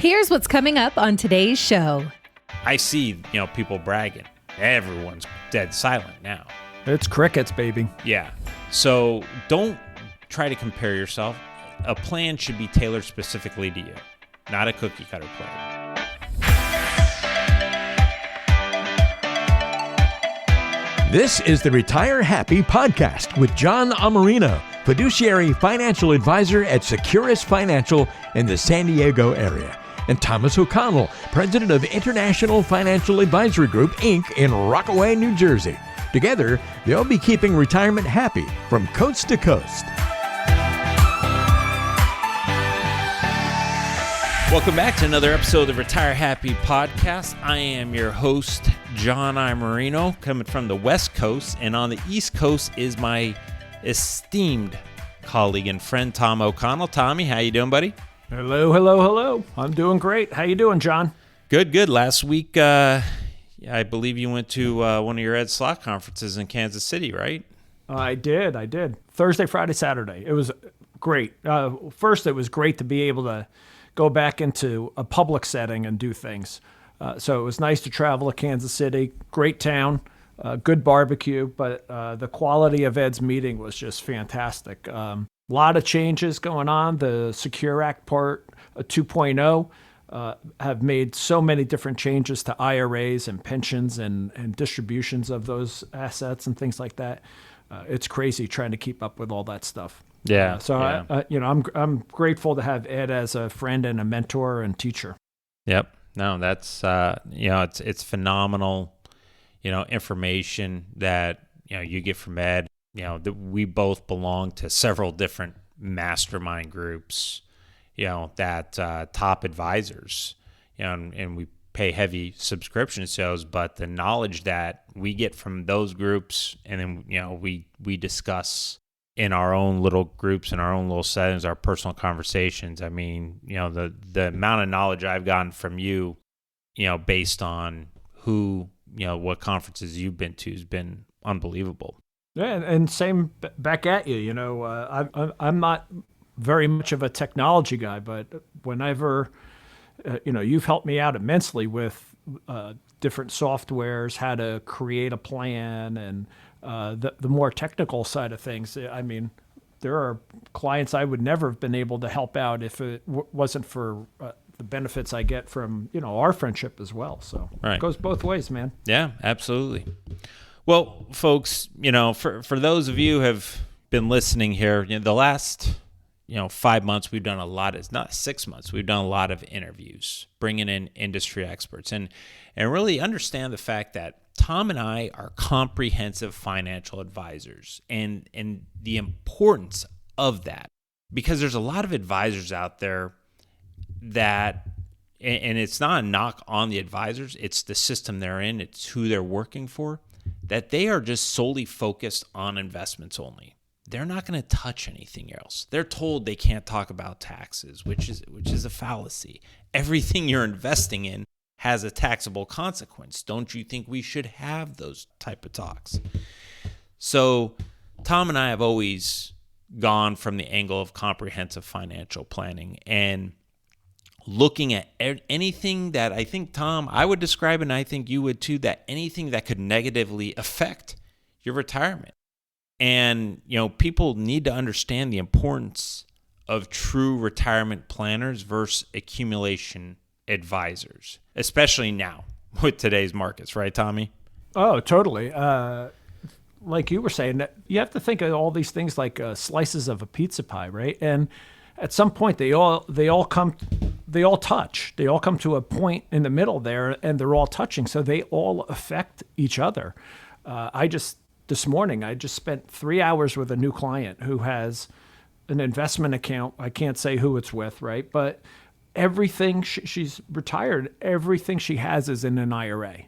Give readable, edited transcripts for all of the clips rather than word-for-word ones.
Here's what's coming up on today's show. I see, people bragging. Everyone's dead silent now. It's crickets, baby. Yeah. So don't try to compare yourself. A plan should be tailored specifically to you, not a cookie cutter plan. This is the Retire Happy podcast with John Amarino, fiduciary financial advisor at Securus Financial in the San Diego area, and Thomas O'Connell, president of International Financial Advisory Group, Inc. in Rockaway, New Jersey. Together, they'll be keeping retirement happy from coast to coast. Welcome back to another episode of the Retire Happy podcast. I am your host, John Marino, coming from the West Coast, and on the East Coast is my esteemed colleague and friend, Tom O'Connell. Tommy, how you doing, buddy? Hello. I'm doing great. How you doing, John? Good. Last week, I believe you went to one of your Ed Slot conferences in Kansas City, right? I did. Thursday, Friday, Saturday. It was great. First, it was great to be able to go back into a public setting and do things. So it was nice to travel to Kansas City. Great town, good barbecue, but the quality of Ed's meeting was just fantastic. A lot of changes going on. The Secure Act Part 2.0 have made so many different changes to IRAs and pensions and distributions of those assets and things like that. It's crazy trying to keep up with all that stuff. Yeah. I'm grateful to have Ed as a friend and a mentor and teacher. Yep. No, that's it's phenomenal, information that you get from Ed. That we both belong to several different mastermind groups, that top advisors, and we pay heavy subscription sales, but the knowledge that we get from those groups, and then we discuss in our own little groups, in our own little settings, our personal conversations. I mean, the amount of knowledge I've gotten from you, based on who, what conferences you've been to has been unbelievable. Yeah, and same back at you. I'm not very much of a technology guy, but whenever, you've helped me out immensely with different softwares, how to create a plan, and the more technical side of things. I mean, there are clients I would never have been able to help out if it wasn't for the benefits I get from, our friendship as well. So It goes both ways, man. Yeah, absolutely. Well, folks, for those of you who have been listening here, the last, 5 months, we've done a lot. It's not 6 months. We've done a lot of interviews, bringing in industry experts and really understand the fact that Tom and I are comprehensive financial advisors and the importance of that, because there's a lot of advisors out there that, and it's not a knock on the advisors, it's the system they're in, it's who they're working for, that they are just solely focused on investments only. They're not going to touch anything else. They're told they can't talk about taxes, which is a fallacy. Everything you're investing in has a taxable consequence. Don't you think we should have those type of talks? So Tom and I have always gone from the angle of comprehensive financial planning and looking at anything that I think, Tom, I would describe, and I think you would too, that anything that could negatively affect your retirement. And, people need to understand the importance of true retirement planners versus accumulation advisors, especially now with today's markets, right, Tommy? Oh, totally. Like you were saying, you have to think of all these things like slices of a pizza pie, right? And at some point, they all touch. They all come to a point in the middle there, and they're all touching, so they all affect each other. This morning, I just spent 3 hours with a new client who has an investment account. I can't say who it's with, right? But everything, she's retired, everything she has is in an IRA.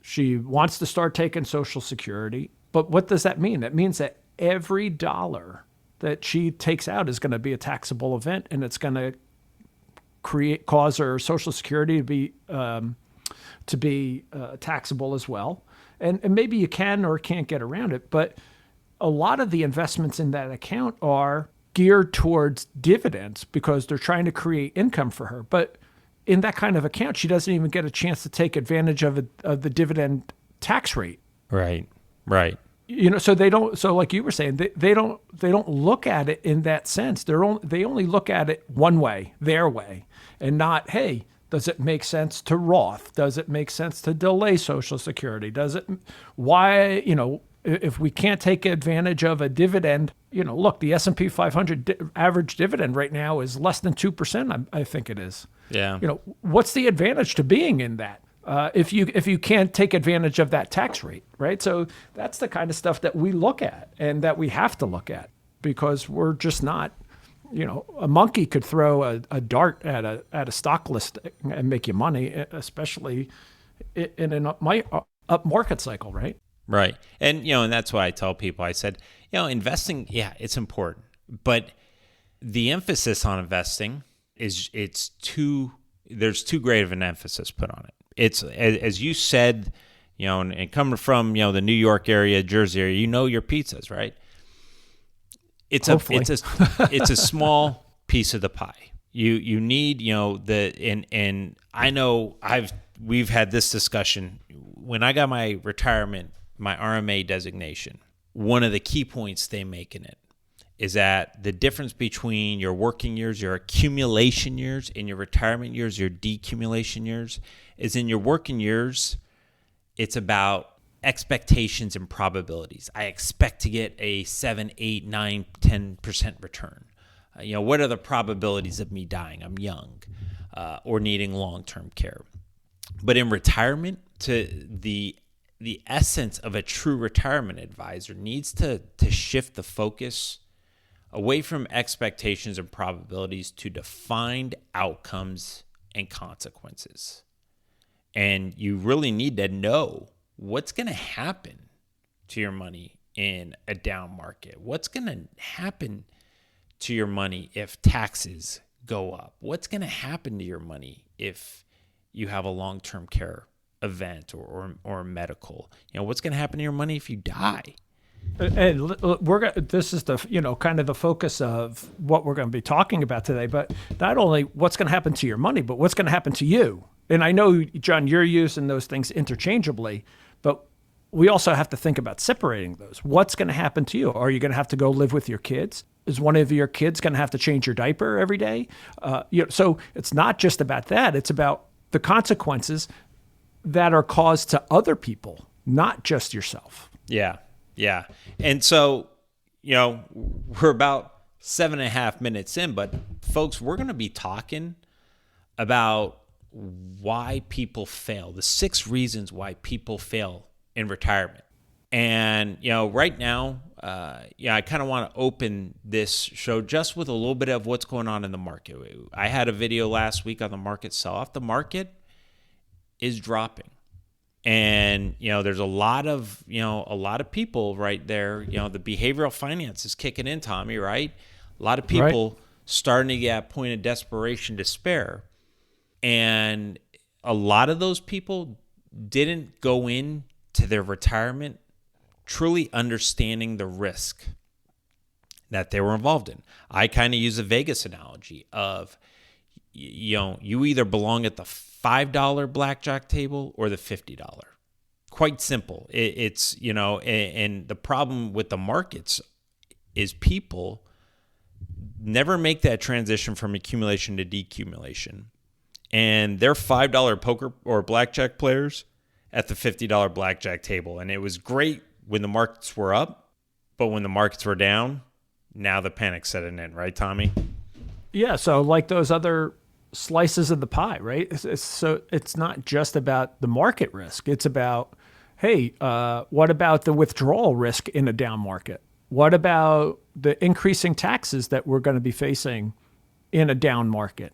She wants to start taking Social Security. But what does that mean? That means that every dollar that she takes out is going to be a taxable event, and it's going to cause her Social Security to be taxable as well. And maybe you can or can't get around it, but a lot of the investments in that account are geared towards dividends because they're trying to create income for her. But in that kind of account, she doesn't even get a chance to take advantage of the dividend tax rate. Right. So they don't. So like you were saying, they don't look at it in that sense. They only look at it one way, their way, and not, hey, does it make sense to Roth? Does it make sense to delay Social Security? Why, if we can't take advantage of a dividend, look, the S&P 500 average dividend right now is less than 2%. I think it is. Yeah. What's the advantage to being in that? If you can't take advantage of that tax rate, right? So that's the kind of stuff that we look at and that we have to look at, because we're just not, a monkey could throw a dart at a stock list and make you money, especially in an up market cycle, right? Right. And, and that's why I tell people, I said, investing, yeah, it's important, but the emphasis on investing there's too great of an emphasis put on it. It's, as you said, and coming from, the New York area, Jersey area, your pizzas, right? It's a small piece of the pie. You need, and I know we've had this discussion. When I got my retirement, my RMA designation, one of the key points they make in it is that the difference between your working years, your accumulation years, and your retirement years, your decumulation years, is in your working years, it's about expectations and probabilities. I expect to get a 7, 8, 9, 10% return. What are the probabilities of me dying? I'm young, or needing long-term care. But in retirement, the essence of a true retirement advisor needs to shift the focus away from expectations and probabilities to defined outcomes and consequences. And you really need to know what's going to happen to your money in a down market. What's going to happen to your money if taxes go up? What's going to happen to your money if you have a long-term care event or medical? What's going to happen to your money if you die? And this is the kind of the focus of what we're going to be talking about today. But not only what's going to happen to your money, but what's going to happen to you. And I know, John, you're using those things interchangeably, but we also have to think about separating those. What's going to happen to you? Are you going to have to go live with your kids? Is one of your kids going to have to change your diaper every day? So it's not just about that. It's about the consequences that are caused to other people, not just yourself. Yeah. And so, we're about 7.5 minutes in, but folks, we're going to be talking about why people fail, the 6 reasons why people fail in retirement. And, right now, I kind of want to open this show just with a little bit of what's going on in the market. I had a video last week on the market sell-off. The market is dropping. And, there's a lot of people right there, the behavioral finance is kicking in, Tommy, right? A lot of people starting to get at a point of desperation, despair. And a lot of those people didn't go into their retirement truly understanding the risk that they were involved in. I kind of use a Vegas analogy of, you either belong at the $5 blackjack table or the $50. Quite simple. It's, and the problem with the markets is people never make that transition from accumulation to decumulation. And they're $5 poker or blackjack players at the $50 blackjack table. And it was great when the markets were up, but when the markets were down, now the panic's setting in, right, Tommy? Yeah, so like those other slices of the pie, right? So it's not just about the market risk. It's about, hey, what about the withdrawal risk in a down market? What about the increasing taxes that we're going to be facing in a down market?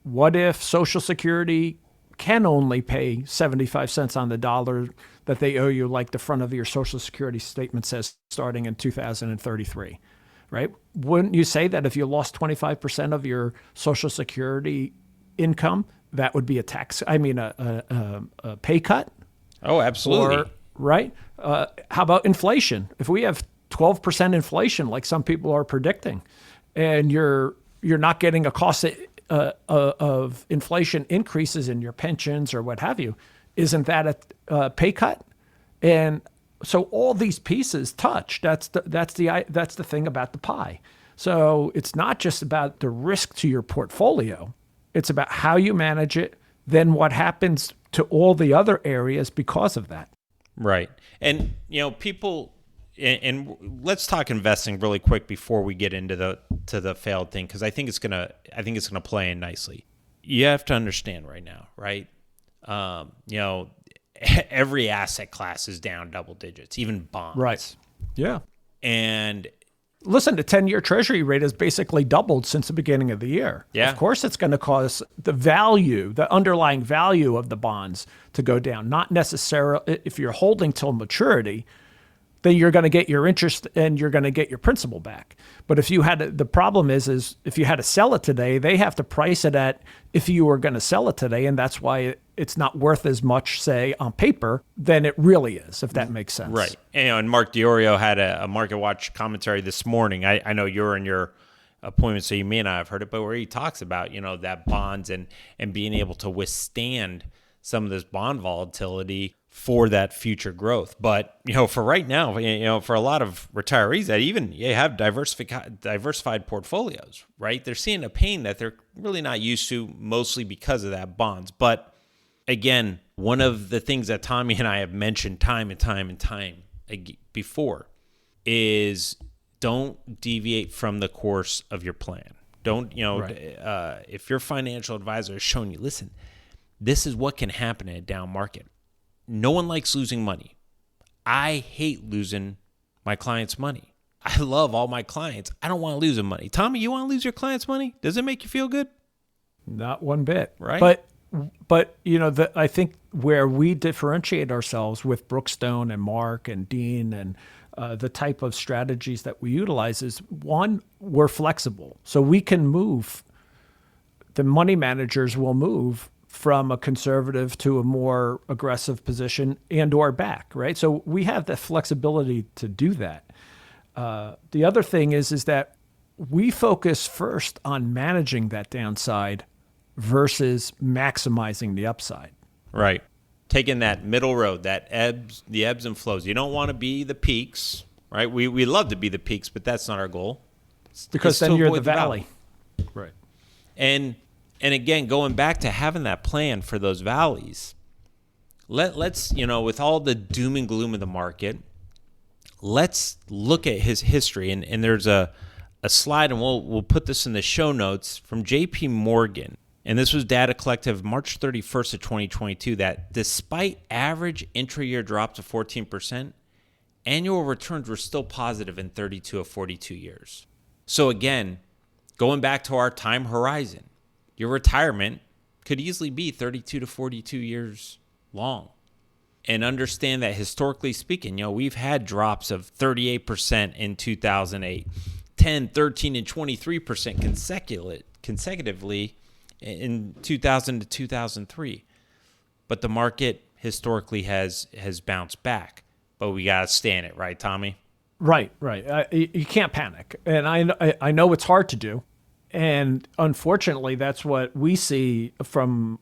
What if Social Security can only pay 75 cents on the dollar that they owe you, like the front of your Social Security statement says, starting in 2033, right? Wouldn't you say that if you lost 25% of your Social Security income, that would be a pay cut? Oh, absolutely. Right? How about inflation? If we have 12% inflation, like some people are predicting, and you're not getting a cost of inflation increases in your pensions or what have you, isn't that a pay cut? And so all these pieces touch. That's the thing about the pie. So it's not just about the risk to your portfolio. It's about how you manage it, then what happens to all the other areas because of that. Right. And, people, and let's talk investing really quick before we get into the failed thing, because I think it's gonna play in nicely. You have to understand right now, right? Every asset class is down double digits, even bonds. Right. Yeah. And listen, the 10-year Treasury rate has basically doubled since the beginning of the year. Yeah. Of course, it's going to cause the underlying value of the bonds to go down. Not necessarily if you're holding till maturity, then you're going to get your interest and you're going to get your principal back. But if you had the problem is if you had to sell it today, they have to price it at if you were going to sell it today, and that's why it's not worth as much, say, on paper than it really is, if that makes sense. Right. And Mark DiOrio had a Market Watch commentary this morning. I know you're in your appointment, so you may not have heard it, but where he talks about that bonds and being able to withstand some of this bond volatility for that future growth. But, for right now, for a lot of retirees that even have diversified portfolios, right? They're seeing a pain that they're really not used to, mostly because of that bonds. But again, one of the things that Tommy and I have mentioned time and time before is don't deviate from the course of your plan. Don't, right. If your financial advisor is showing you, listen, this is what can happen in a down market. No one likes losing money. I hate losing my clients' money. I love all my clients. I don't want to lose them money. Tommy, you want to lose your clients' money? Does it make you feel good? Not one bit. Right. But I think where we differentiate ourselves with Brookstone and Mark and Dean and the type of strategies that we utilize is, one, we're flexible. So we can move. The money managers will move from a conservative to a more aggressive position and or back, right? So we have the flexibility to do that. The other thing is that we focus first on managing that downside versus maximizing the upside. Right. Taking that middle road, the ebbs and flows. You don't want to be the peaks, right? We love to be the peaks, but that's not our goal. Because then you're the valley. Right. And again, going back to having that plan for those valleys, let's, with all the doom and gloom of the market, let's look at his history. And there's a slide, and we'll put this in the show notes, from JP Morgan. And this was data collected March 31st of 2022, that despite average intra-year drops of 14%, annual returns were still positive in 32 of 42 years. So again, going back to our time horizon, your retirement could easily be 32 to 42 years long. And understand that historically speaking, we've had drops of 38% in 2008, 10, 13, and 23% consecutively in 2000 to 2003. But the market historically has bounced back. But we got to stay in it, right, Tommy? Right. You can't panic. And I know it's hard to do. And unfortunately, that's what we see from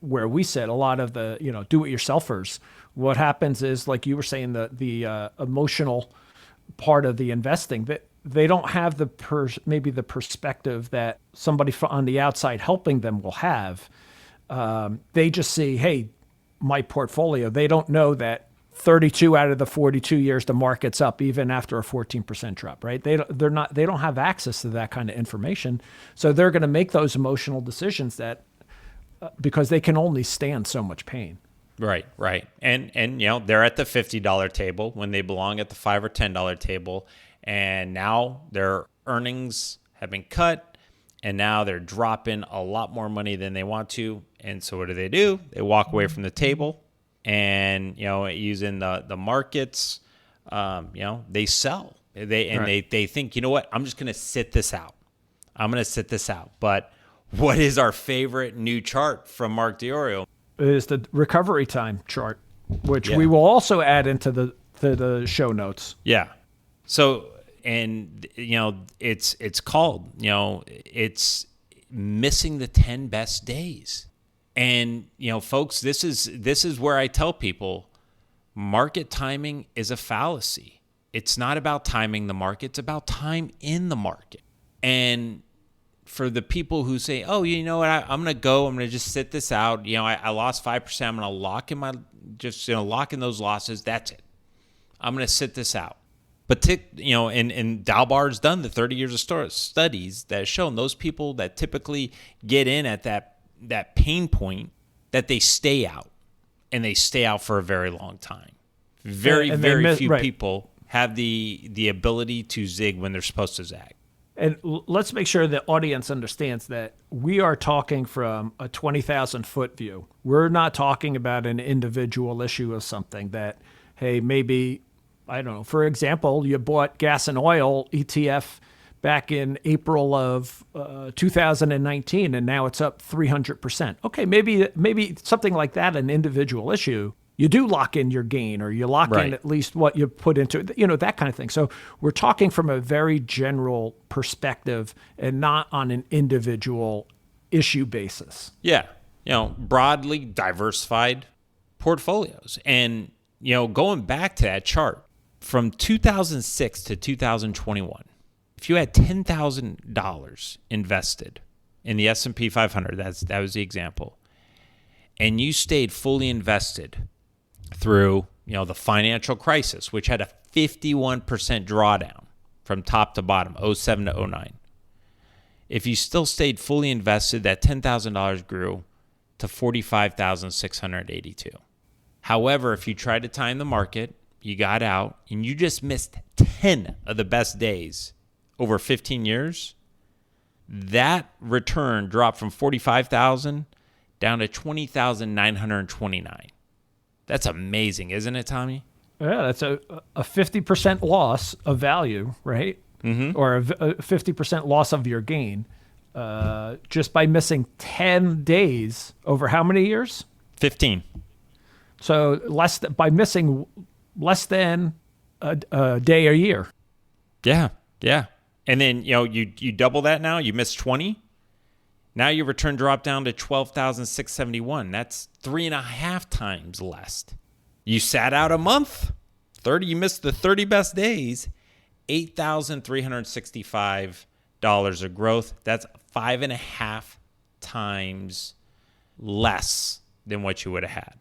where we sit. A lot of the do-it-yourselfers. What happens is, like you were saying, the emotional part of the investing, that they don't have maybe the perspective that somebody on the outside helping them will have. They just see, hey, my portfolio. They don't know that 32 out of the 42 years the market's up even after a 14% drop, right? They don't have access to that kind of information. So they're going to make those emotional decisions that because they can only stand so much pain. Right. And they're at the $50 table when they belong at the $5 or $10 table, and now their earnings have been cut, and now they're dropping a lot more money than they want to. And so what do? They walk away from the table. And using the markets, they sell. They think, you know what? I'm just going to sit this out. But what is our favorite new chart from Mark DiOrio? It is the recovery time chart, which we will also add into the show notes. Yeah. So, and it's called, it's missing the 10 best days. And, folks, this is where I tell people market timing is a fallacy. It's not about timing the market. It's about time in the market. And for the people who say, oh, you know what, I'm going to just sit this out. I lost 5%. I'm going to lock in those losses. That's it. I'm going to sit this out. But, and Dalbar's done the 30 years of studies that have shown those people that typically get in at that pain point, that they stay out, and they stay out for a very long time. Very few people have the ability to zig when they're supposed to zag. And let's make sure the audience understands that we are talking from a 20,000-foot view. We're not talking about an individual issue of something that, hey, maybe, I don't know, for example, you bought gas and oil ETF back in April of 2019, and now it's up 300%. Okay, maybe something like that, an individual issue, you do lock in your gain, or you lock in at least what you put into it, that kind of thing. So we're talking from a very general perspective and not on an individual issue basis. Yeah, broadly diversified portfolios. And, going back to that chart, from 2006 to 2021, if you had $10,000 invested in the S&P 500, that was the example, and you stayed fully invested through, the financial crisis, which had a 51% drawdown from top to bottom, 07 to 09. If you still stayed fully invested, that $10,000 grew to $45,682. However, if you tried to time the market, you got out, and you just missed 10 of the best days over 15 years, that return dropped from 45,000 down to 20,929. That's amazing, isn't it, Tommy? Yeah, that's a 50% loss of value, right? Mm-hmm. Or a 50% loss of your gain just by missing 10 days over how many years? 15. So by missing less than a day a year. Yeah. And then, you double that now, you miss 20. Now your return dropped down to 12,671. That's 3.5 times less. You sat out a month, you missed the 30 best days, $8,365 of growth. That's 5.5 times less than what you would have had.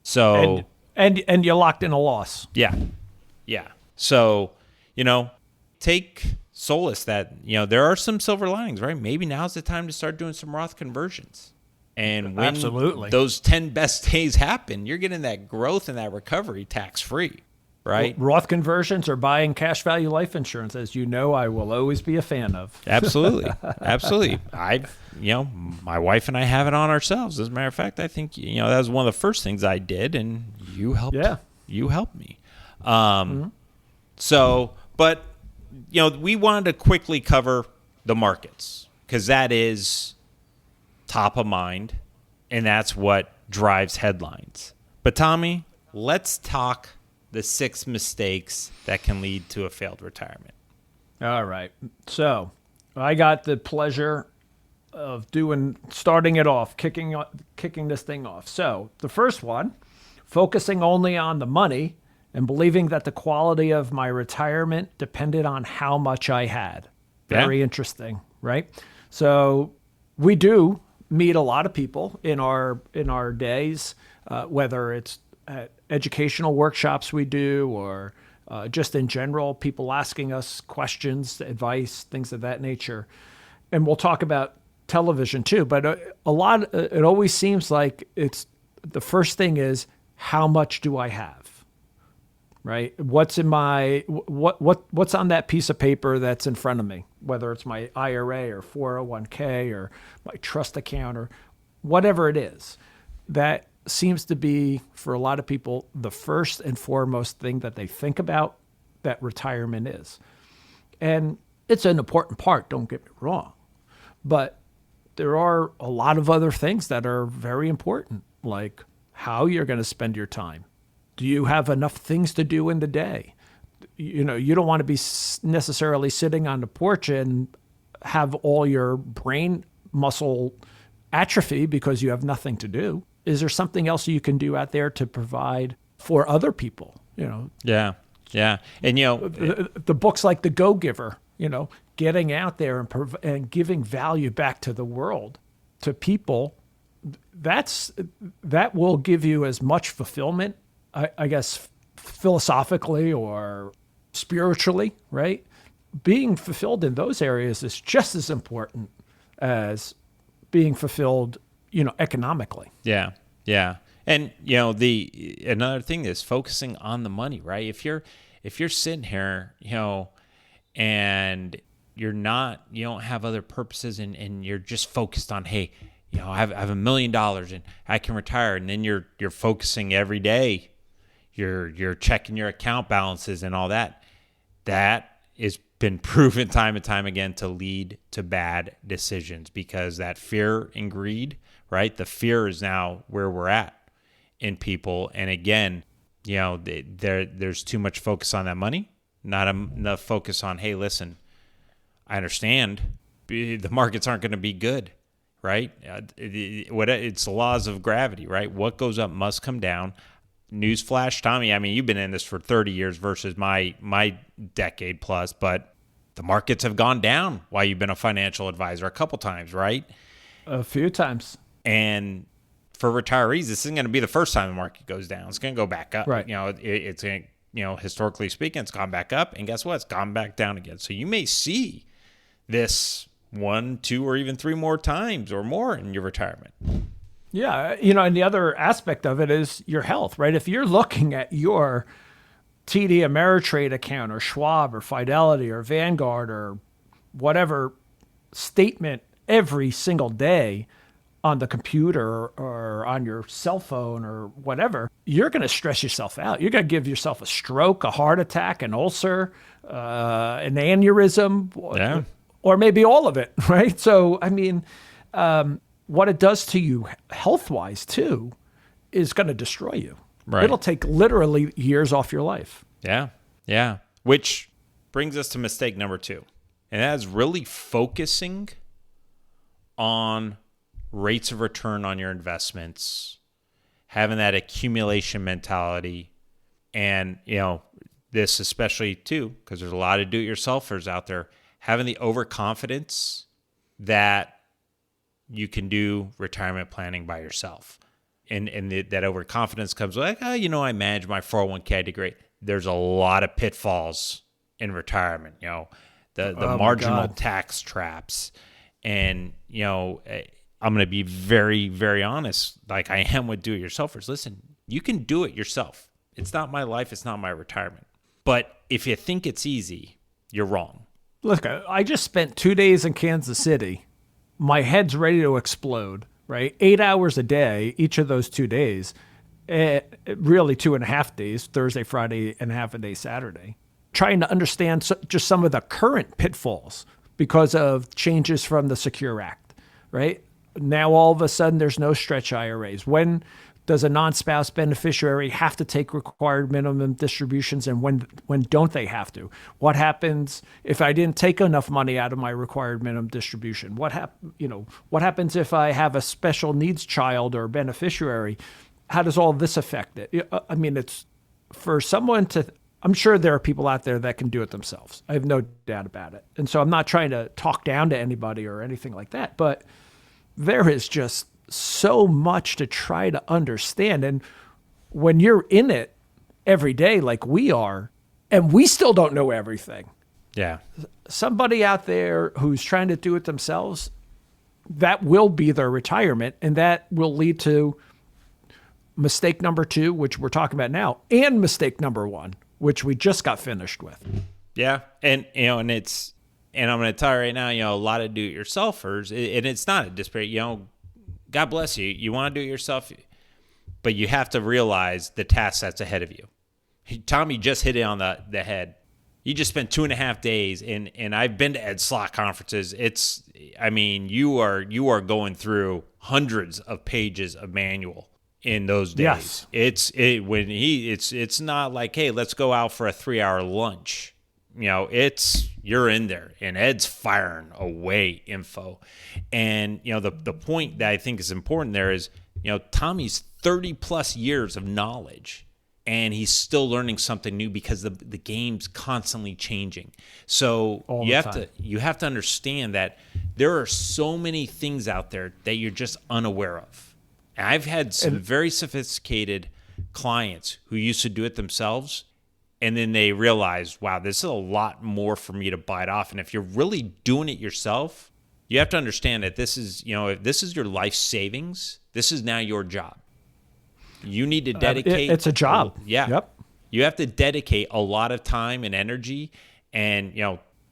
So and you locked in a loss. Yeah. So, take solace that, there are some silver linings, right? Maybe now's the time to start doing some Roth conversions. And when Absolutely. those 10 best days happen, you're getting that growth and that recovery tax-free, right? Roth conversions or buying cash value life insurance, as you know, I will always be a fan of. Absolutely. My wife and I have it on ourselves. As a matter of fact, I think, that was one of the first things I did, and you helped. Yeah. You helped me. So, but, we wanted to quickly cover the markets because that is top of mind, and that's what drives headlines. But Tommy, let's talk the 6 mistakes that can lead to a failed retirement. All right. So I got the pleasure of starting it off, kicking this thing off. So the first one, focusing only on the money and believing that the quality of my retirement depended on how much I had. Very interesting, right? So we do meet a lot of people in our days, whether it's at educational workshops we do or just in general, people asking us questions, advice, things of that nature. And we'll talk about television too, but it always seems like it's the first thing is, how much do I have? Right? What's in what's on that piece of paper that's in front of me, whether it's my IRA or 401k or my trust account or whatever it is. That seems to be, for a lot of people, the first and foremost thing that they think about that retirement is. And it's an important part, don't get me wrong. But there are a lot of other things that are very important, like how you're going to spend your time. Do you have enough things to do in the day? You don't want to be necessarily sitting on the porch and have all your brain muscle atrophy because you have nothing to do. Is there something else you can do out there to provide for other people? Yeah. And, the books like The Go-Giver, getting out there and giving value back to the world, to people, that will give you as much fulfillment, I guess, philosophically or spiritually, right? Being fulfilled in those areas is just as important as being fulfilled, economically. Yeah. And another thing is focusing on the money, right? If you're sitting here, and you don't have other purposes, and you're just focused on, hey, I have $1 million and I can retire, and then you're focusing every day, you're checking your account balances and all that. That has been proven time and time again to lead to bad decisions, because that fear and greed, right? The fear is now where we're at in people. And again, there's too much focus on that money, not enough focus on, hey, listen, I understand the markets aren't going to be good, right? It's the laws of gravity, right? What goes up must come down. Newsflash, Tommy, I mean, you've been in this for 30 years versus my decade plus, but the markets have gone down while you've been a financial advisor a couple times, right? A few times. And for retirees, this isn't going to be the first time the market goes down. It's going to go back up. Right. It's going to, historically speaking, it's gone back up, and guess what? It's gone back down again. So you may see this 1, 2, or even 3 more times or more in your retirement. Yeah. And the other aspect of it is your health, right? If you're looking at your TD Ameritrade account or Schwab or Fidelity or Vanguard or whatever statement every single day on the computer or on your cell phone or whatever, you're going to stress yourself out. You're going to give yourself a stroke, a heart attack, an ulcer, an aneurysm, or maybe all of it, right? So, I mean, what it does to you health-wise, too, is going to destroy you. Right. It'll take literally years off your life. Yeah. Which brings us to mistake number 2. And that is really focusing on rates of return on your investments, having that accumulation mentality. And, this especially, too, because there's a lot of do-it-yourselfers out there, having the overconfidence that you can do retirement planning by yourself. And that overconfidence comes like, I manage my 401k, I did great. There's a lot of pitfalls in retirement, the marginal tax traps. And, I'm going to be very, very honest, like I am with do-it-yourselfers. Listen, you can do it yourself. It's not my life. It's not my retirement. But if you think it's easy, you're wrong. Look, I just spent 2 days in Kansas City. My head's ready to explode, right? 8 hours a day, each of those 2 days, really 2.5 days, Thursday, Friday, and half a day Saturday, trying to understand just some of the current pitfalls because of changes from the Secure Act, right? Now, all of a sudden, there's no stretch IRAs. When does a non-spouse beneficiary have to take required minimum distributions, and when don't they have to? What happens if I didn't take enough money out of my required minimum distribution? What happens if I have a special needs child or beneficiary? How does all this affect it? I mean, it's for someone to. I'm sure there are people out there that can do it themselves. I have no doubt about it. And so I'm not trying to talk down to anybody or anything like that, but there is just so much to try to understand. And when you're in it every day, like we are, and we still don't know everything. Yeah. Somebody out there who's trying to do it themselves, that will be their retirement. And that will lead to mistake number 2, which we're talking about now, and mistake number 1, which we just got finished with. Yeah. And, and I'm going to tell you right now, a lot of do-it-yourselfers, and it's not a disparate, God bless you. You want to do it yourself, but you have to realize the task that's ahead of you. Tommy just hit it on the head. You just spent 2.5 days, and I've been to Ed Slott conferences. You are going through hundreds of pages of manual in those days. Yes. It's not like, hey, let's go out for a 3-hour lunch. you're in there, and Ed's firing away info. And, the point that I think is important there is, Tommy's 30 plus years of knowledge, and he's still learning something new because the game's constantly changing. So you have to understand that there are so many things out there that you're just unaware of. And I've had some very sophisticated clients who used to do it themselves, and then they realized, wow, this is a lot more for me to bite off. And if you're really doing it yourself, you have to understand that this is, if this is your life savings, this is now your job. You need to dedicate. It's a job. Yeah. Yep. You have to dedicate a lot of time and energy. And,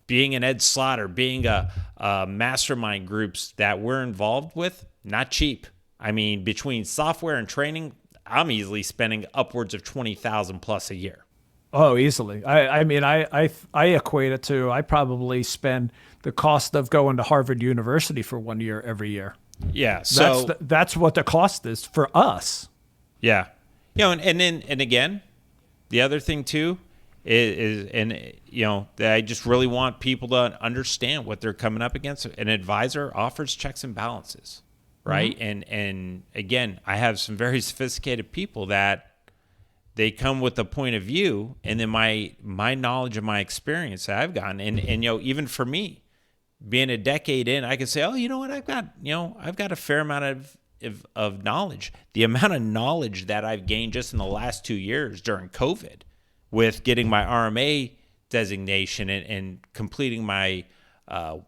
being an Ed Slaughter, being a mastermind groups that we're involved with, not cheap. I mean, between software and training, I'm easily spending upwards of $20,000 plus a year. Oh, easily. I mean, I equate it to, I probably spend the cost of going to Harvard University for 1 year every year. Yeah. So that's what the cost is for us. Yeah. And again, the other thing too is that I just really want people to understand what they're coming up against. An advisor offers checks and balances, right? Mm-hmm. And again, I have some very sophisticated people that they come with a point of view, and then my knowledge and my experience that I've gotten, and even for me, being a decade in, I can say, oh, you know what, I've got a fair amount of knowledge. The amount of knowledge that I've gained just in the last 2 years during COVID, with getting my RMA designation and completing my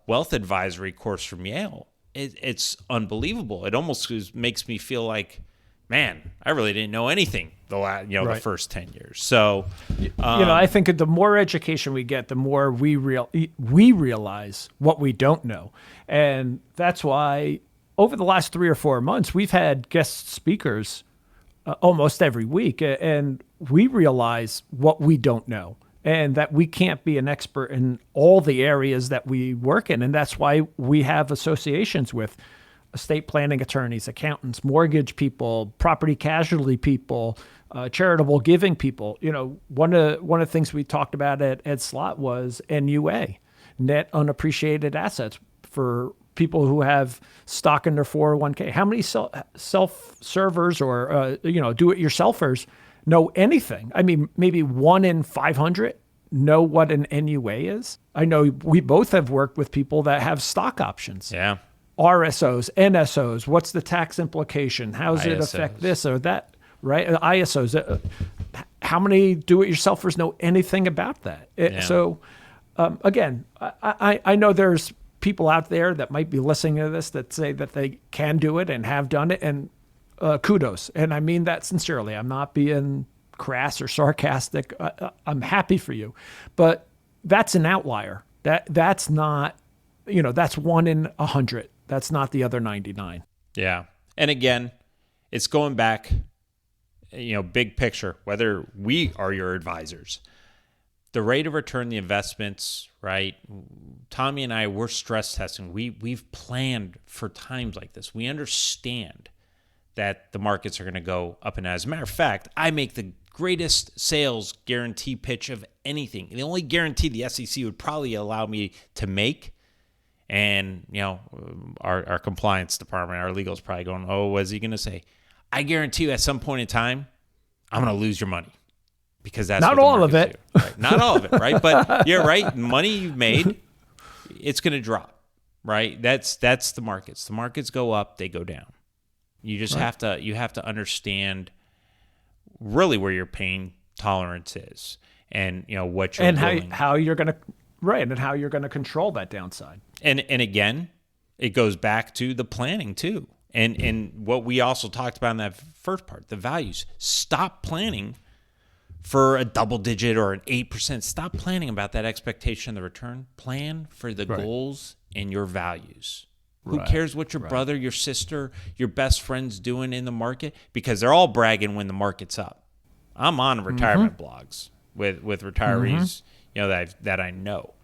wealth advisory course from Yale, it's unbelievable. It almost makes me feel like, man, I really didn't know anything the first 10 years. So, I think the more education we get, the more we realize what we don't know. And that's why over the last 3 or 4 months, we've had guest speakers almost every week. And we realize what we don't know, and that we can't be an expert in all the areas that we work in. And that's why we have associations with estate planning attorneys, accountants, mortgage people, property casualty people, charitable giving people. One of the things we talked about at Ed Slott was NUA, net unappreciated assets, for people who have stock in their 401k. How many self-servers or do-it-yourselfers know anything? I mean, maybe 1 in 500 know what an NUA is. I know we both have worked with people that have stock options. Yeah. RSOs, NSOs, what's the tax implication? How does it affect this or that, right? ISOs, how many do-it-yourselfers know anything about that? So, again, I know there's people out there that might be listening to this that say that they can do it and have done it, and kudos. And I mean that sincerely. I'm not being crass or sarcastic. I'm happy for you. But that's an outlier. That's not, that's 1 in 100. That's not the other 99. Yeah. And again, it's going back, big picture, whether we are your advisors, the rate of return, the investments, right? Tommy and I, we're stress testing. We've planned for times like this. We understand that the markets are going to go up and down. As a matter of fact, I make the greatest sales guarantee pitch of anything. The only guarantee the SEC would probably allow me to make. And, our compliance department, our legal is probably going, oh, what's he going to say? I guarantee you at some point in time, I'm going to lose your money, because that's not all of it. Right? Not all of it, right? But you're right. Money you've made, it's going to drop, right? That's the markets. The markets go up, they go down. You just have to understand really where your pain tolerance is, and what you're and how you're going to and how you're going to control that downside. And again, it goes back to the planning too. And what we also talked about in that first part, the values. Stop planning for a double digit or an 8%. Stop planning about that expectation of the return. Plan for the goals and your values. Who cares what your brother, your sister, your best friend's doing in the market? Because they're all bragging when the market's up. I'm on retirement blogs with retirees, that I know.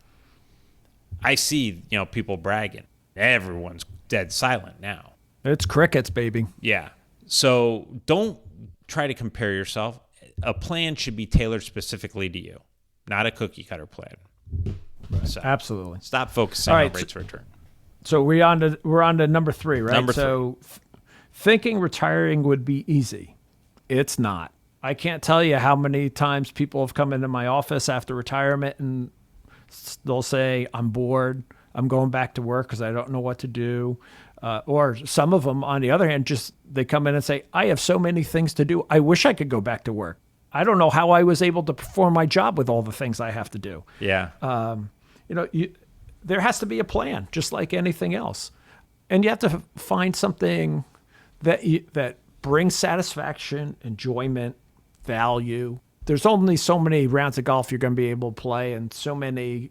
I see, people bragging. Everyone's dead silent now. It's crickets, baby. Yeah. So don't try to compare yourself. A plan should be tailored specifically to you, not a cookie cutter plan. So Absolutely. stop focusing All on right, rates of return. So we're on to number 3, right? Number So thinking retiring would be easy. It's not. I can't tell you how many times people have come into my office after retirement and they'll say, I'm bored. I'm going back to work because I don't know what to do. Or some of them, on the other hand, just they come in and say, I have so many things to do. I wish I could go back to work. I don't know how I was able to perform my job with all the things I have to do. Yeah. There has to be a plan, just like anything else. And you have to find something that brings satisfaction, enjoyment, value. There's only so many rounds of golf you're going to be able to play and so many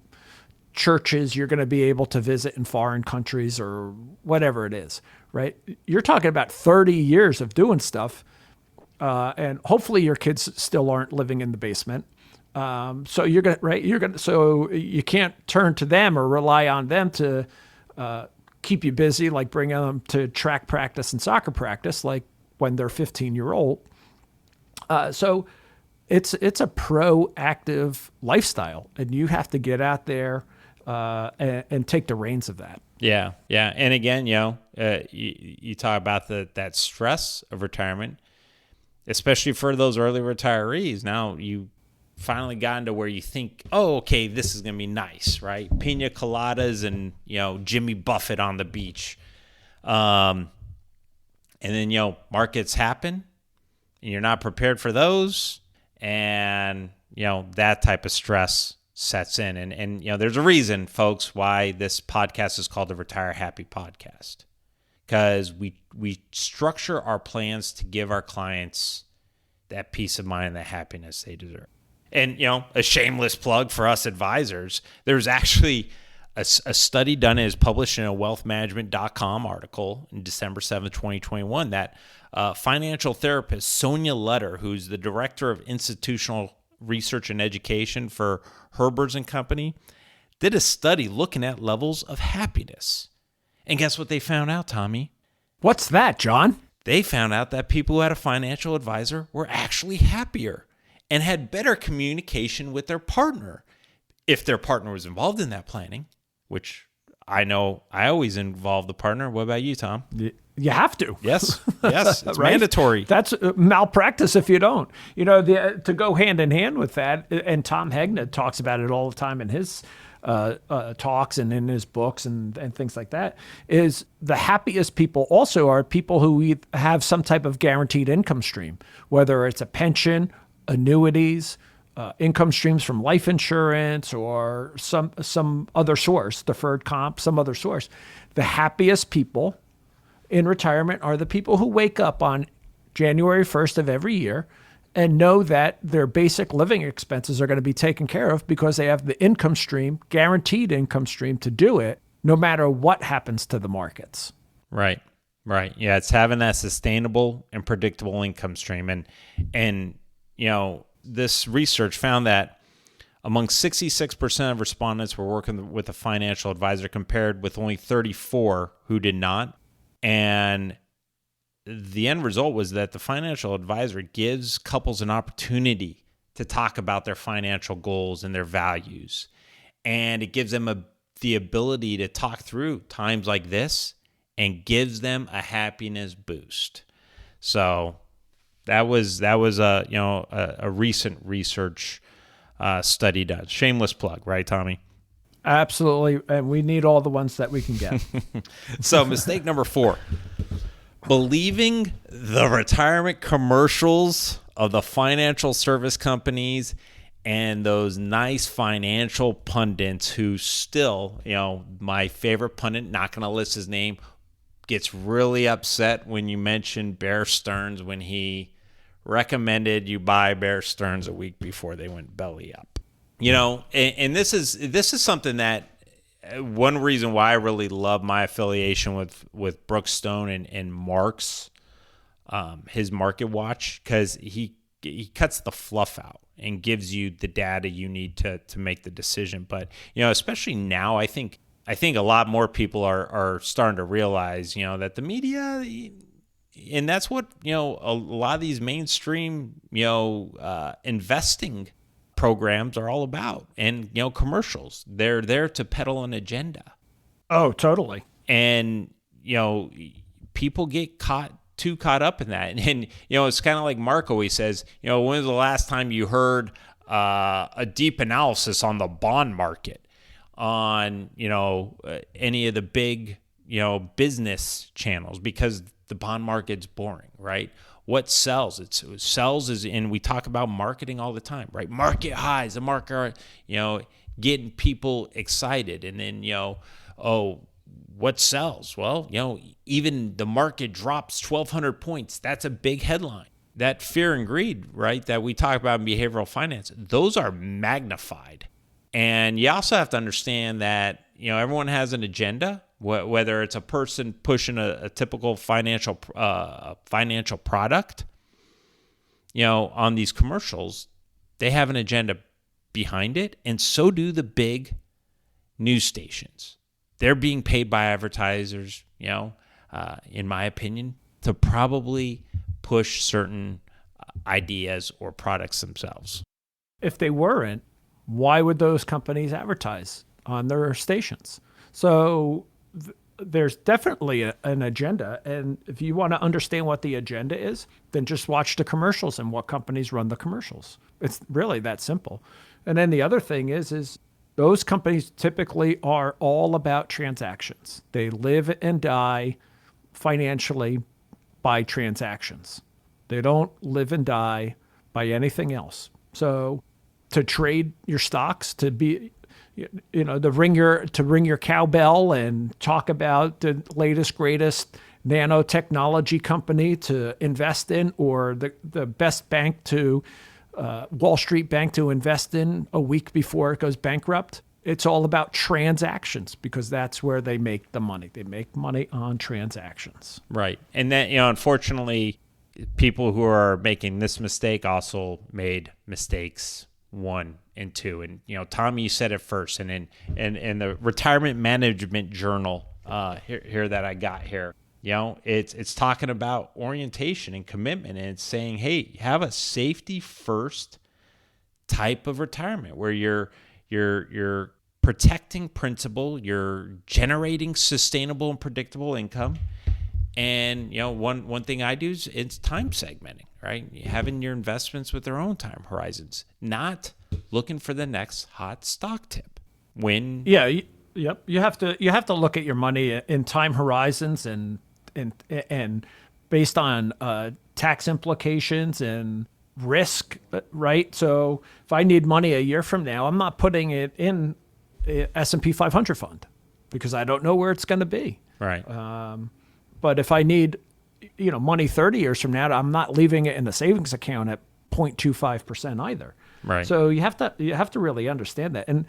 churches you're going to be able to visit in foreign countries or whatever it is, right? You're talking about 30 years of doing stuff. And hopefully your kids still aren't living in the basement. So so you can't turn to them or rely on them to keep you busy, like bringing them to track practice and soccer practice, like when they're 15-year-old. So it's a proactive lifestyle, and you have to get out there and take the reins of that. Yeah. Yeah. And again, you talk about that stress of retirement, especially for those early retirees. Now you finally gotten to where you think, oh, okay, this is going to be nice, right? Pina coladas and, Jimmy Buffett on the beach. And then, markets happen and you're not prepared for those. And, that type of stress sets in. And there's a reason, folks, why this podcast is called the Retire Happy Podcast. Because we structure our plans to give our clients that peace of mind and the happiness they deserve. And, a shameless plug for us advisors, there's actually a study done and is published in a wealthmanagement.com article in December 7th, 2021, that financial therapist Sonia Letter, who's the director of institutional research and education for Herbers and Company, did a study looking at levels of happiness. And guess what they found out, Tommy? What's that, John? They found out that people who had a financial advisor were actually happier and had better communication with their partner if their partner was involved in that planning, which I know I always involve the partner. What about you, Tom? You have to. Yes, it's Right? mandatory. That's malpractice if you don't. To go hand in hand with that, and Tom Hegna talks about it all the time in his talks and in his books and things like that, is the happiest people also are people who have some type of guaranteed income stream, whether it's a pension, annuities, income streams from life insurance or some other source, deferred comp, some other source. The happiest people in retirement are the people who wake up on January 1st of every year and know that their basic living expenses are going to be taken care of because they have the income stream, guaranteed income stream to do it, no matter what happens to the markets. Right. Yeah, it's having that sustainable and predictable income stream. And this research found that among 66% of respondents were working with a financial advisor compared with only 34 who did not. And the end result was that the financial advisor gives couples an opportunity to talk about their financial goals and their values. And it gives them the ability to talk through times like this and gives them a happiness boost. So that was a recent research study done. Shameless plug, right, Tommy? Absolutely, and we need all the ones that we can get. So mistake number 4, believing the retirement commercials of the financial service companies and those nice financial pundits who still, my favorite pundit, not going to list his name, gets really upset when you mention Bear Stearns when he recommended you buy Bear Stearns a week before they went belly up. And this is something that one reason why I really love my affiliation with Brooks Stone and Mark's his Market Watch, because he cuts the fluff out and gives you the data you need to make the decision. But especially now, I think a lot more people are starting to realize that the media, and that's what a lot of these mainstream investing programs are all about. And, commercials, they're there to peddle an agenda. Oh, totally. And, people get too caught up in that. And it's kind of like Mark always says, when was the last time you heard a deep analysis on the bond market, on, any of the big, business channels, because the bond market's boring, right? What sells? It sells is, and we talk about marketing all the time, right? Market highs, the market, getting people excited. And then, what sells? Well, even the market drops 1,200 points. That's a big headline. That fear and greed, right, that we talk about in behavioral finance, those are magnified. And you also have to understand that, everyone has an agenda, whether it's a person pushing a typical financial product, on these commercials, they have an agenda behind it. And so do the big news stations. They're being paid by advertisers, in my opinion, to probably push certain ideas or products themselves. If they weren't, why would those companies advertise on their stations? So there's definitely an agenda. And if you want to understand what the agenda is, then just watch the commercials and what companies run the commercials. It's really that simple. And then the other thing is those companies typically are all about transactions. They live and die financially by transactions. They don't live and die by anything else. So to trade your stocks, to be, to ring your cowbell and talk about the latest, greatest nanotechnology company to invest in, or the best bank to Wall Street bank to invest in a week before it goes bankrupt. It's all about transactions, because that's where they make the money. They make money on transactions. Right. And then, unfortunately, people who are making this mistake also made mistakes 1 and 2. And, Tommy, you said it first. And in the Retirement Management Journal here that I got here, it's talking about orientation and commitment, and it's saying, hey, have a safety first type of retirement where you're protecting principal, you're generating sustainable and predictable income. And, one thing I do is it's time segmenting, right? Having your investments with their own time horizons, not looking for the next hot stock tip. Yep. You have to look at your money in time horizons and based on tax implications and risk, right? So if I need money a year from now, I'm not putting it in S&P 500 fund because I don't know where it's going to be. Right. But if I need, money 30 years from now, I'm not leaving it in the savings account at 0.25% either. Right. So you have to really understand that. And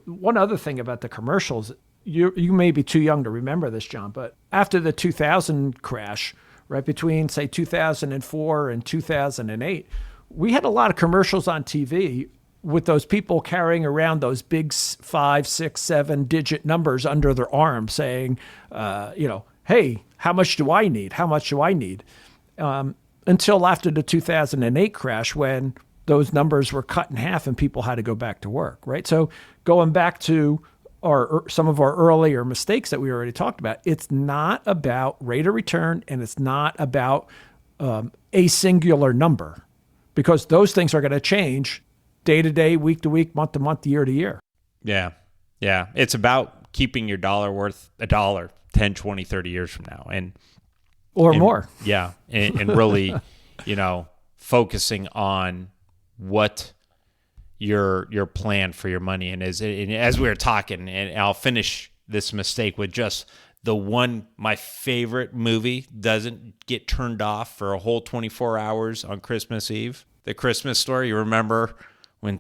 one other thing about the commercials, you may be too young to remember this, John, but after the 2000 crash, right between say 2004 and 2008, we had a lot of commercials on TV with those people carrying around those big 5, 6, 7-digit numbers under their arm saying, hey, how much do I need? How much do I need? Until after the 2008 crash, when those numbers were cut in half and people had to go back to work, right? So going back to some of our earlier mistakes that we already talked about, it's not about rate of return, and it's not about a singular number, because those things are going to change day to day, week to week, month to month, year to year. Yeah. Yeah. It's about keeping your dollar worth $1 10, 20, 30 years from now. And more. Yeah. And really, focusing on what your plan for your money and as we were talking, and I'll finish this mistake with just the one, my favorite movie doesn't get turned off for a whole 24 hours on Christmas Eve. The Christmas Story. You remember when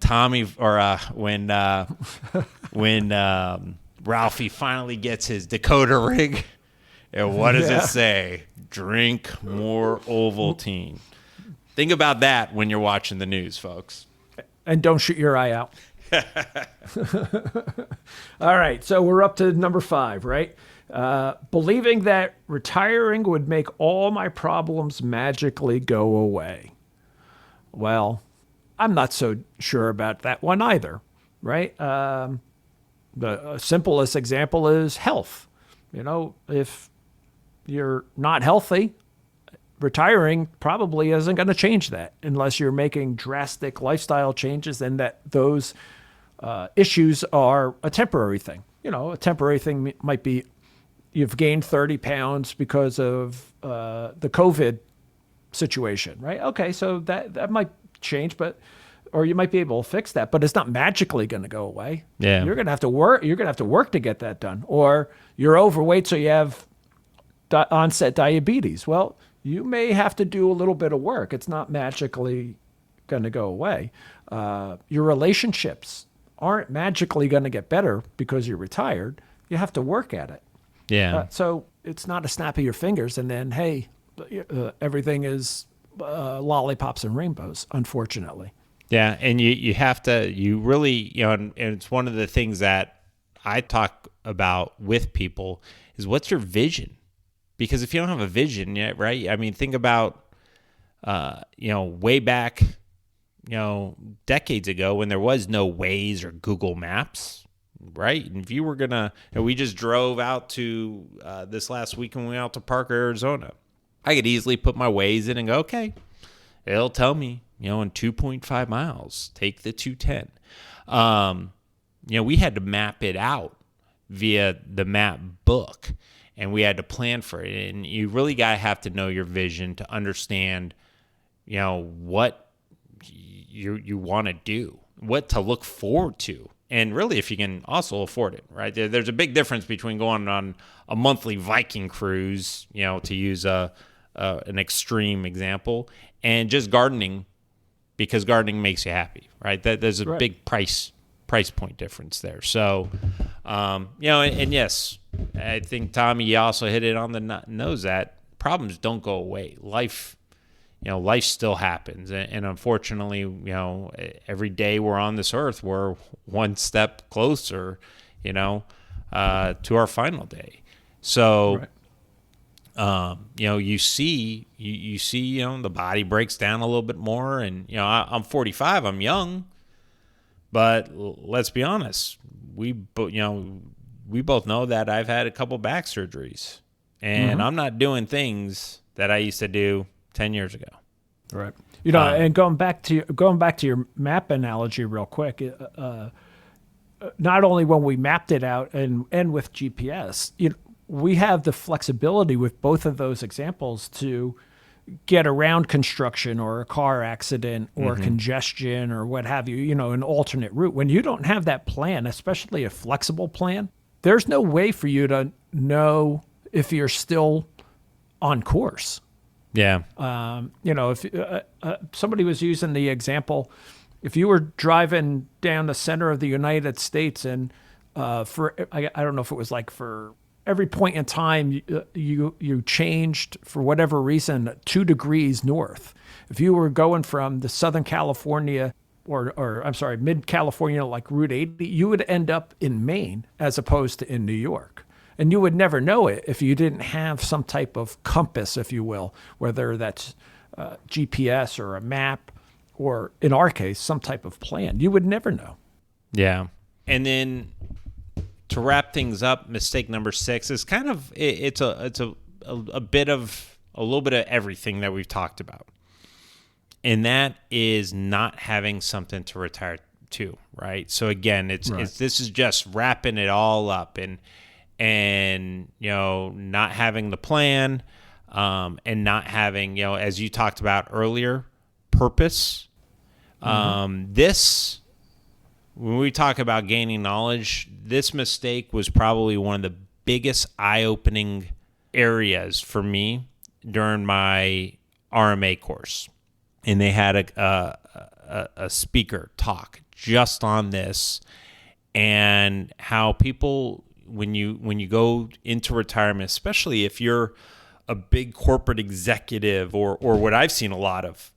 Ralphie finally gets his decoder rig, and what does it say? Drink more Ovaltine. Think about that when you're watching the news, folks. And don't shoot your eye out. All right, so we're up to number 5, right? Believing that retiring would make all my problems magically go away. Well, I'm not so sure about that one either, right? The simplest example is health. If you're not healthy, retiring probably isn't going to change that unless you're making drastic lifestyle changes, and that those issues are a temporary thing. A temporary thing might be you've gained 30 pounds because of the COVID situation, right? Okay, so that might change, or you might be able to fix that, but it's not magically going to go away. Yeah. You're going to have to work. You're going to have to work to get that done. Or you're overweight, so you have onset diabetes. Well, you may have to do a little bit of work. It's not magically going to go away. Your relationships aren't magically going to get better because you're retired. You have to work at it. Yeah. So it's not a snap of your fingers and then, hey, everything is lollipops and rainbows, unfortunately. Yeah, and you really, and it's one of the things that I talk about with people is what's your vision? Because if you don't have a vision yet, right? I mean, think about, way back, decades ago when there was no Waze or Google Maps, right? And if you were we just drove out to this last week when we went out to Parker, Arizona. I could easily put my Waze in and go, okay, it'll tell me, in 2.5 miles, take the 210. We had to map it out via the map book, and we had to plan for it. And you really have to know your vision to understand, what you want to do, what to look forward to. And really, if you can also afford it, right? There's a big difference between going on a monthly Viking cruise, to use an extreme example, and just gardening, because gardening makes you happy, right? There's a big price point difference there. So, and yes, I think, Tommy, you also hit it on the nose that problems don't go away. Life still happens. And unfortunately, every day we're on this earth, we're one step closer, to our final day. So, you see, the body breaks down a little bit more. And, I'm 45, I'm young, but let's be honest. We both know that I've had a couple back surgeries, and I'm not doing things that I used to do 10 years ago. Right. And going back to your map analogy real quick, not only when we mapped it out and with GPS, we have the flexibility with both of those examples to get around construction or a car accident or congestion or what have you, an alternate route. When you don't have that plan, especially a flexible plan, there's no way for you to know if you're still on course. Yeah. If somebody was using the example, if you were driving down the center of the United States and I don't know if it was like for every point in time you changed for whatever reason 2 degrees north. If you were going from the Southern California or mid California, like Route 80, you would end up in Maine as opposed to in New York. And you would never know it if you didn't have some type of compass, if you will, whether that's GPS or a map, or in our case, some type of plan. You would never know. Yeah. And then to wrap things up, mistake number 6 is kind of, it's a little bit of everything that we've talked about. And that is not having something to retire to, right? So again, this is just wrapping it all up and not having the plan, and not having, as you talked about earlier, purpose. This, when we talk about gaining knowledge, this mistake was probably one of the biggest eye-opening areas for me during my RMA course. And they had a speaker talk just on this, and how people, when you go into retirement, especially if you're a big corporate executive or what I've seen a lot of,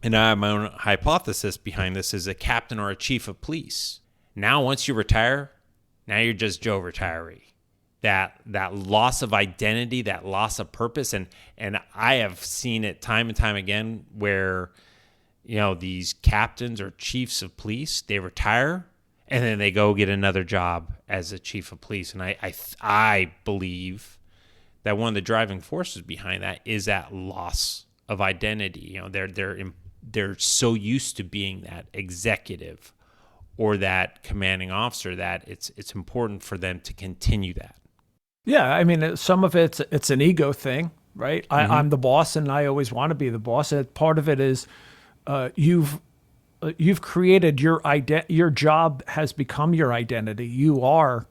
and I have my own hypothesis behind this, is a captain or a chief of police. Now, once you retire, now you're just Joe retiree. That loss of identity, that loss of purpose, and I have seen it time and time again where these captains or chiefs of police, they retire and then they go get another job as a chief of police. And I believe that one of the driving forces behind that is that loss of identity. They're so used to being that executive or that commanding officer that it's important for them to continue that. Yeah, I mean, some of it's an ego thing, right? I'm the boss, and I always want to be the boss. And part of it is you've created your job has become your identity. You are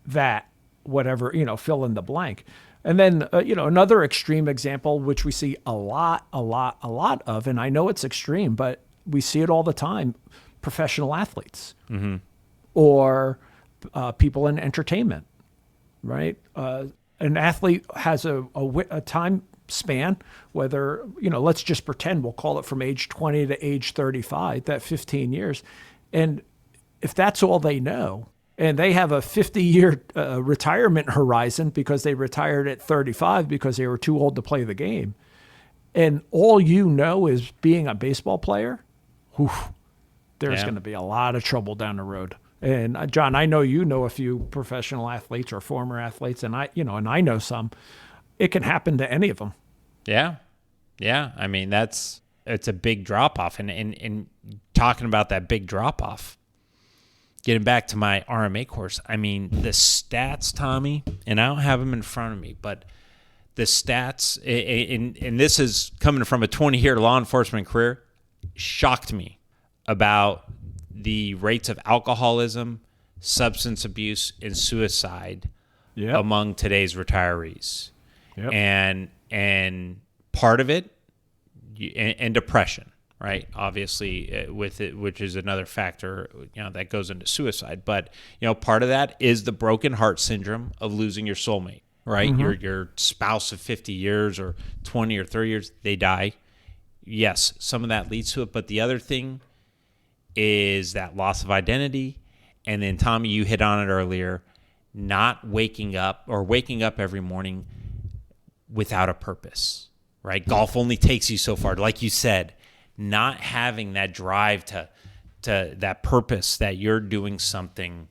that, whatever, fill in the blank. And then, another extreme example, which we see a lot of, and I know it's extreme, but we see it all the time, professional athletes or people in entertainment, right? An athlete has a time span, whether, let's just pretend we'll call it from age 20 to age 35, that 15 years. And if that's all they know, and they have a 50-year retirement horizon because they retired at 35 because they were too old to play the game, and all you know is being a baseball player, there's going to be a lot of trouble down the road. And John, I know you know a few professional athletes or former athletes, and I know some. It can happen to any of them. Yeah. I mean, it's a big drop off, and talking about that big drop off. Getting back to my RMA course, I mean, the stats, Tommy, and I don't have them in front of me, but the stats, and this is coming from a 20-year law enforcement career, shocked me about the rates of alcoholism, substance abuse, and suicide among today's retirees. Yep. And part of it, and depression. Right, obviously, with it, which is another factor, that goes into suicide. But part of that is the broken heart syndrome of losing your soulmate. Right, your spouse of 50 years or 20 or 30 years, they die. Yes, some of that leads to it, but the other thing is that loss of identity. And then, Tommy, you hit on it earlier, not waking up every morning without a purpose. Right, golf only takes you so far, like you said. Not having that drive to that purpose that you're doing something,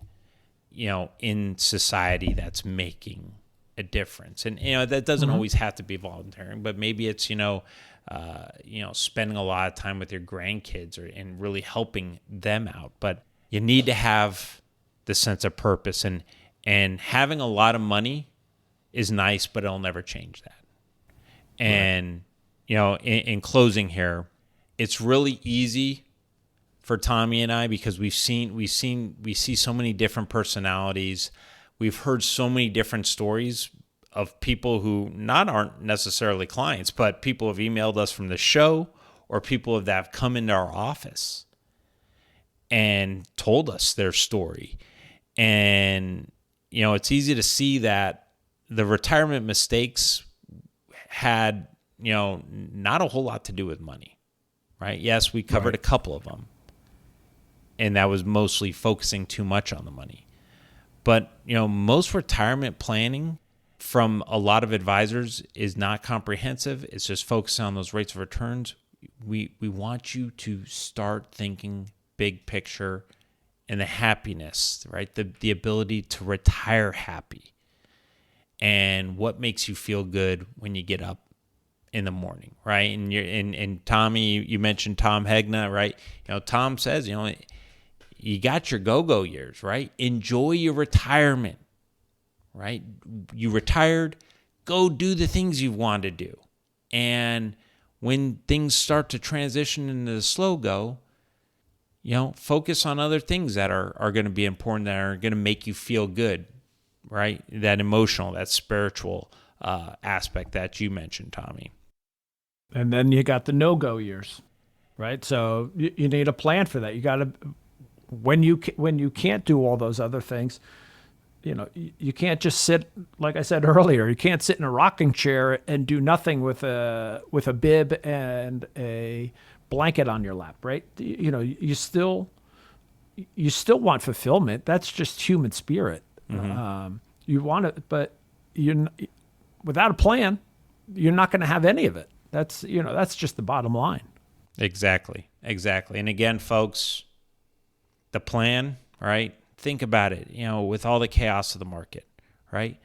in society that's making a difference. And, that doesn't always have to be volunteering, but maybe it's, spending a lot of time with your grandkids and really helping them out. But you need to have the sense of purpose, and having a lot of money is nice, but it'll never change that. And, in closing here, it's really easy for Tommy and I because we see so many different personalities. We've heard so many different stories of people who aren't necessarily clients, but people have emailed us from the show or people that have come into our office and told us their story. And, it's easy to see that the retirement mistakes had, not a whole lot to do with money. Right? Yes, we covered a couple of them, and that was mostly focusing too much on the money. But, most retirement planning from a lot of advisors is not comprehensive. It's just focusing on those rates of returns. We want you to start thinking big picture and the happiness, right? The ability to retire happy and what makes you feel good when you get up in the morning, right? And Tommy, you mentioned Tom Hegna, right? Tom says, you got your go-go years, right? Enjoy your retirement, right? You retired, go do the things you want to do. And when things start to transition into the slow go, focus on other things that are going to be important, that are going to make you feel good, right? That emotional, that spiritual aspect that you mentioned, Tommy. And then you got the no-go years, right? So you need a plan for that. You got to, when you can't do all those other things, you can't just sit, like I said earlier, you can't sit in a rocking chair and do nothing with a bib and a blanket on your lap, right? You still want fulfillment. That's just human spirit. You want it, but without a plan, you're not going to have any of it. That's just the bottom line. Exactly. Exactly. And again, folks, the plan, right? Think about it, with all the chaos of the market, right?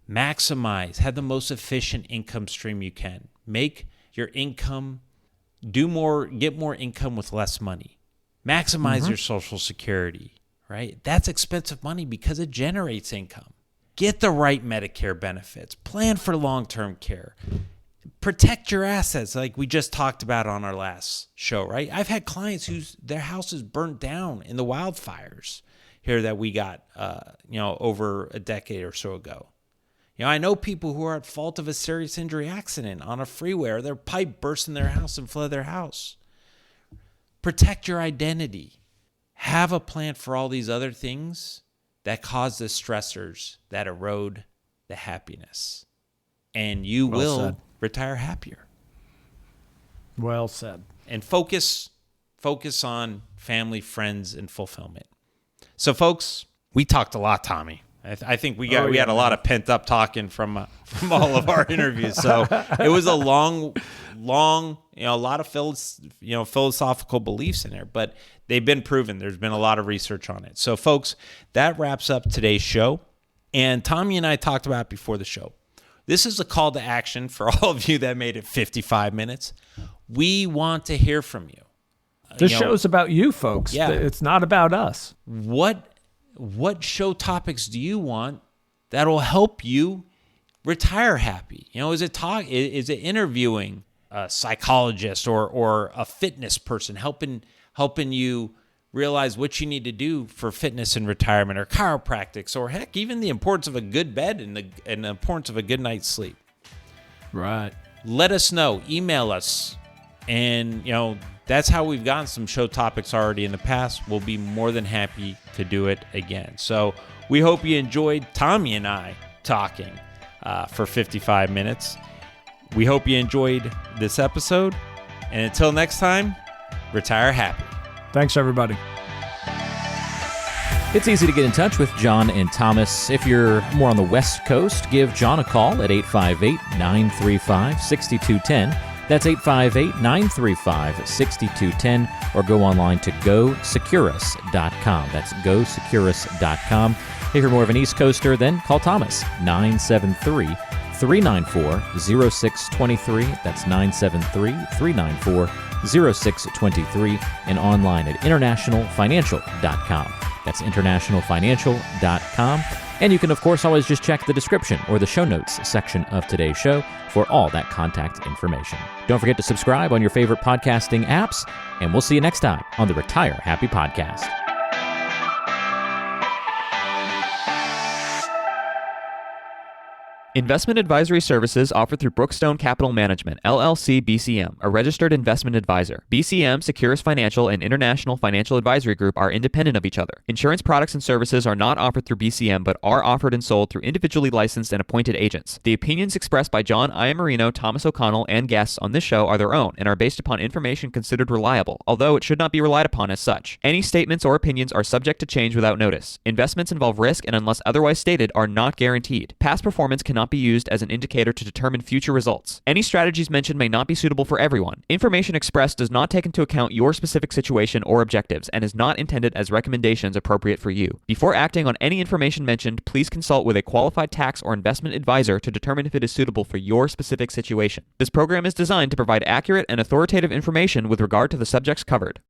Maximize, have the most efficient income stream you can. Make your income, get more income with less money. Maximize your Social Security, right? That's expensive money because it generates income. Get the right Medicare benefits. Plan for long-term care. Protect your assets like we just talked about on our last show, right? I've had clients their house is burnt down in the wildfires here that we got, over a decade or so ago. I know people who are at fault of a serious injury accident on a freeway or their pipe burst in their house and flooded their house. Protect your identity. Have a plan for all these other things that cause the stressors that erode the happiness. And you will retire happier. Well said. And focus on family, friends, and fulfillment. So, folks, we talked a lot, Tommy. I think we had a lot of pent up talking from all of our interviews. So it was a long, a lot of philosophical beliefs in there, but they've been proven. There's been a lot of research on it. So, folks, that wraps up today's show. And Tommy and I talked about it before the show. This is a call to action for all of you that made it 55 minutes. We want to hear from you. This show's about you, folks. Yeah. It's not about us. What show topics do you want that'll help you retire happy? Is it interviewing a psychologist or a fitness person helping you realize what you need to do for fitness and retirement, or chiropractics, or heck, even the importance of a good bed and the importance of a good night's sleep? Right. Let us know. Email us. And, that's how we've gotten some show topics already in the past. We'll be more than happy to do it again. So we hope you enjoyed Tommy and I talking for 55 minutes. We hope you enjoyed this episode. And until next time, retire happy. Thanks, everybody. It's easy to get in touch with John and Thomas. If you're more on the West Coast, give John a call at 858-935-6210. That's 858-935-6210, or go online to GoSecurus.com. That's GoSecurus.com. If you're more of an East Coaster, then call Thomas, 973-394-0623. That's 973-394-0623, and online at internationalfinancial.com. That's internationalfinancial.com. And you can, of course, always just check the description or the show notes section of today's show for all that contact information. Don't forget to subscribe on your favorite podcasting apps, and we'll see you next time on the Retire Happy Podcast. Investment advisory services offered through Brookstone Capital Management, LLC BCM, a registered investment advisor. BCM, Securus Financial, and International Financial Advisory Group are independent of each other. Insurance products and services are not offered through BCM, but are offered and sold through individually licensed and appointed agents. The opinions expressed by John Iamarino, Thomas O'Connell, and guests on this show are their own and are based upon information considered reliable, although it should not be relied upon as such. Any statements or opinions are subject to change without notice. Investments involve risk and, unless otherwise stated, are not guaranteed. Past performance cannot be used as an indicator to determine future results. Any strategies mentioned may not be suitable for everyone. Information expressed does not take into account your specific situation or objectives and is not intended as recommendations appropriate for you. Before acting on any information mentioned, please consult with a qualified tax or investment advisor to determine if it is suitable for your specific situation. This program is designed to provide accurate and authoritative information with regard to the subjects covered.